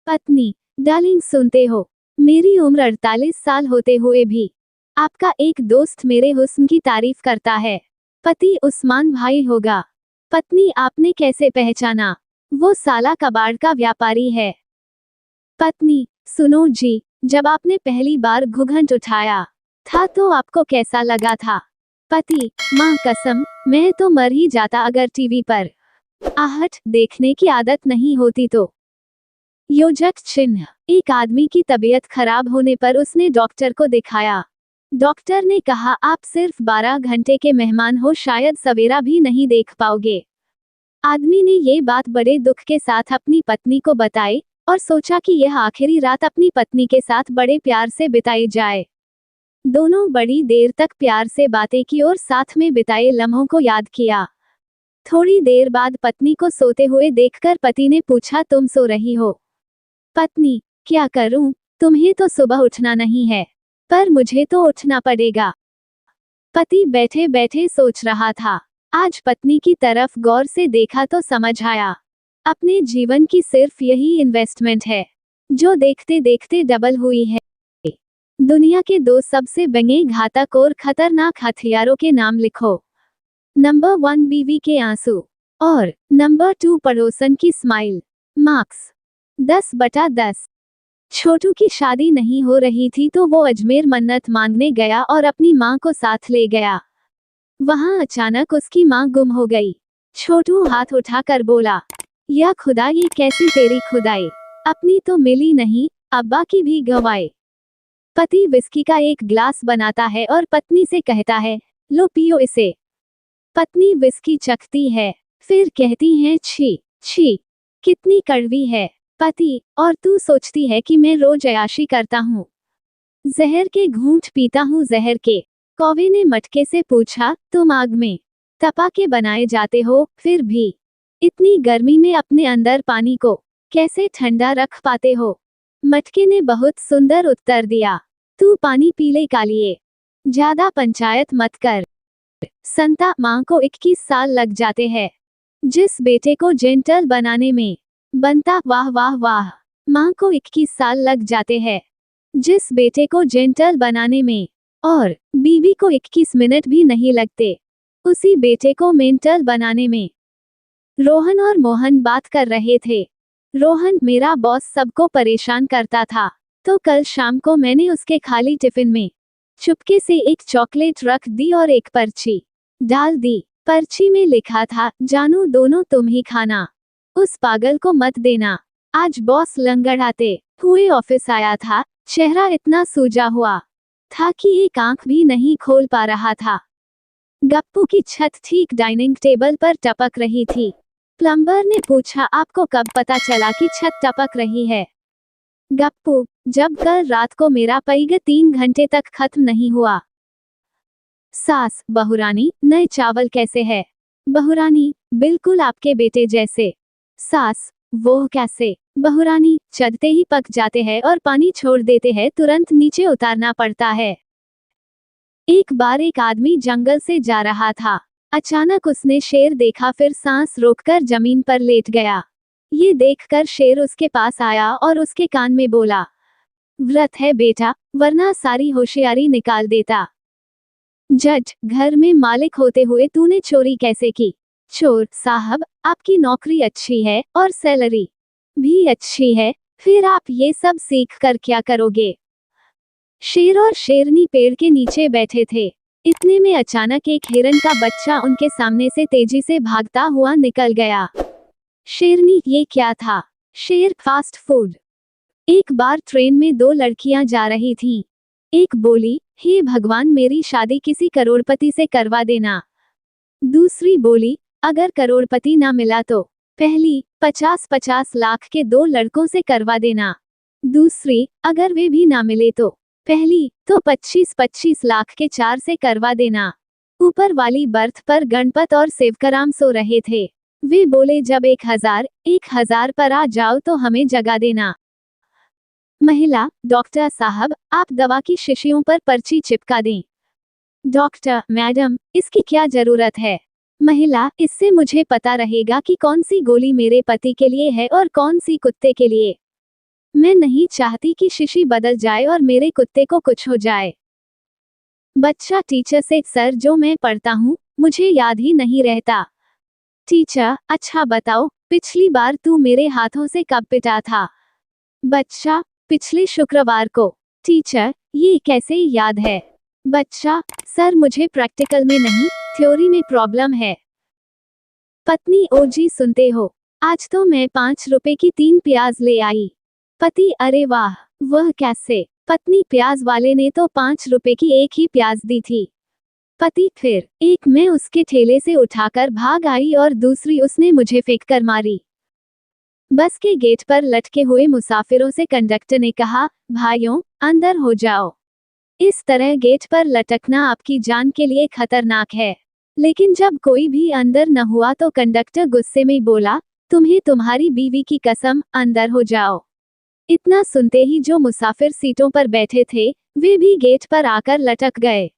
पत्नी, डार्लिंग सुनते हो, मेरी उम्र 48 साल होते हुए भी आपका एक दोस्त मेरे हुस्न की तारीफ करता है। पति, उस्मान भाई होगा। पत्नी, आपने कैसे पहचाना? वो साला कबाड़ का व्यापारी है। पत्नी, सुनो जी, जब आपने पहली बार घूंघट उठाया था तो आपको कैसा लगा था? पति, मां कसम, मैं तो मर ही जाता अगर टीवी पर आहट देखने की आदत नहीं होती तो। योजक चिन्ह, एक आदमी की तबीयत खराब होने पर उसने डॉक्टर को दिखाया। डॉक्टर ने कहा आप सिर्फ 12 घंटे के मेहमान हो, शायद सवेरा भी नहीं देख पाओगे। आदमी ने ये बात बड़े दुख के साथ अपनी पत्नी को बताई और सोचा कि यह आखिरी रात अपनी पत्नी के साथ बड़े प्यार से बिताई जाए। दोनों बड़ी देर तक प्यार से बातें की और साथ में बिताए लम्हों को याद किया। थोड़ी देर बाद पत्नी को सोते हुए देखकर पति ने पूछा, तुम सो रही हो? पत्नी, क्या करूं, तुम्हें तो सुबह उठना नहीं है, पर मुझे तो उठना पड़ेगा। पति बैठे बैठे सोच रहा था। आज पत्नी की तरफ गौर से देखा तो समझ आया, अपने जीवन की सिर्फ यही इन्वेस्टमेंट है जो देखते देखते डबल हुई है। दुनिया के 2 सबसे बंगे, घातक और खतरनाक हथियारों के नाम लिखो। नंबर 1 बीवी के आंसू और नंबर 2 पड़ोसन की स्माइल। मार्क्स 10/10। छोटू की शादी नहीं हो रही थी तो वो अजमेर मन्नत मांगने गया और अपनी मां को साथ ले गया। वहां अचानक उसकी मां गुम हो गई। छोटू हाथ उठाकर बोला, या खुदा, ये कैसी तेरी खुदाई, अपनी तो मिली नहीं, अब्बा की भी गवाए। पति विस्की का एक ग्लास बनाता है और पत्नी से कहता है, लो पियो इसे। पत्नी विस्की चखती है, फिर कहती है, छी छी, कितनी कड़वी है। पति, और तू सोचती है कि मैं रोज अयाशी करता हूँ, जहर के घूंट पीता हूँ जहर के। कौवे ने मटके से पूछा, तुम आग में तपा के बनाए जाते हो, फिर भी इतनी गर्मी में अपने अंदर पानी को कैसे ठंडा रख पाते हो? मटके ने बहुत सुंदर उत्तर दिया, तू पानी पी ले कालिए, ज्यादा पंचायत मत कर। संता, माँ को 21 साल लग जाते हैं जिस बेटे को जेंटल बनाने में। बनता, वाह वाह वाह, माँ को 21 साल लग जाते हैं जिस बेटे को जेंटल बनाने में, और बीवी को 21 मिनट भी नहीं लगते उसी बेटे को मेंटल बनाने में। रोहन और मोहन बात कर रहे थे। रोहन, मेरा बॉस सबको परेशान करता था, तो कल शाम को मैंने उसके खाली टिफिन में चुपके से एक चॉकलेट रख दी और एक पर्ची डाल दी। पर्ची में लिखा था, जानू दोनों तुम ही खाना, उस पागल को मत देना। आज बॉस लंगड़ाते हुए ऑफिस आया था, चेहरा इतना सूजा हुआ था कि एक आंख भी नहीं खोल पा रहा था। गप्पू की छत ठीक डाइनिंग टेबल पर टपक रही थी। प्लम्बर ने पूछा, आपको कब पता चला कि छत टपक रही है? गप्पू, जब कल रात को मेरा पैग 3 घंटे तक खत्म नहीं हुआ। सास, बहुरानी, नए चावल कैसे है? बहुरानी, बिल्कुल आपके बेटे जैसे। सास, वो कैसे? बहुरानी, चढ़ते ही पक जाते हैं और पानी छोड़ देते हैं, तुरंत नीचे उतारना पड़ता है। एक बार एक आदमी जंगल से जा रहा था। अचानक उसने शेर देखा, फिर सांस रोककर जमीन पर लेट गया। ये देखकर शेर उसके पास आया और उसके कान में बोला, व्रत है बेटा, वरना सारी होशियारी निकाल देता। जज, घर में मालिक होते हुए तूने चोरी कैसे की? चोर साहब, आपकी नौकरी अच्छी है और सैलरी भी अच्छी है, फिर आप ये सब सीख कर क्या करोगे? शेर और शेरनी पेड़ के नीचे बैठे थे। इतने में अचानक एक हिरन का बच्चा उनके सामने से तेजी से भागता हुआ निकल गया। शेरनी, ये क्या था? शेर, फास्ट फूड। एक बार ट्रेन में 2 लड़कियां जा रही थीं। एक बोली, हे भगवान, मेरी शादी किसी करोड़पति से करवा देना। दूसरी बोली, अगर करोड़पति ना मिला तो पहली 50-50 लाख के 2 लड़कों से करवा देना। दूसरी, अगर वे भी ना मिले तो पहली तो 25-25 लाख के 4 से करवा देना। ऊपर वाली बर्थ पर गणपत और सेवकराम सो रहे थे। वे बोले, जब 1000 पर आ जाओ तो हमें जगा देना। महिला, डॉक्टर साहब, आप दवा की शीशियों पर पर्ची चिपका दें। डॉक्टर, मैडम, इसकी क्या जरूरत है? महिला, इससे मुझे पता रहेगा कि कौन सी गोली मेरे पति के लिए है और कौन सी कुत्ते के लिए। मैं नहीं चाहती कि शिशी बदल जाए और मेरे कुत्ते को कुछ हो जाए। बच्चा टीचर से, सर जो मैं पढ़ता हूँ मुझे याद ही नहीं रहता। टीचर, अच्छा बताओ, पिछली बार तू मेरे हाथों से कब पिटा था? बच्चा, पिछले शुक्रवार को। टीचर, ये कैसे याद है? बच्चा, सर मुझे प्रैक्टिकल में नहीं, थ्योरी में प्रॉब्लम है। पत्नी, ओ जी सुनते हो, आज तो मैं 5 रुपए की 3 प्याज ले आई। पति, अरे वाह, वह कैसे? पत्नी, प्याज वाले ने तो 5 रुपए की एक ही प्याज दी थी। पति, फिर? एक मैं उसके ठेले से उठाकर भाग आई और दूसरी उसने मुझे फेंक कर मारी। बस के गेट पर लटके हुए मुसाफिरों से कंडक्टर ने कहा, भाइयों, अंदर हो जाओ। इस तरह गेट पर लटकना आपकी जान के लिए खतरनाक है। लेकिन जब कोई भी अंदर न हुआ तो कंडक्टर गुस्से में बोला, तुम्हें तुम्हारी बीवी की कसम, अंदर हो जाओ। इतना सुनते ही जो मुसाफिर सीटों पर बैठे थे, वे भी गेट पर आकर लटक गए।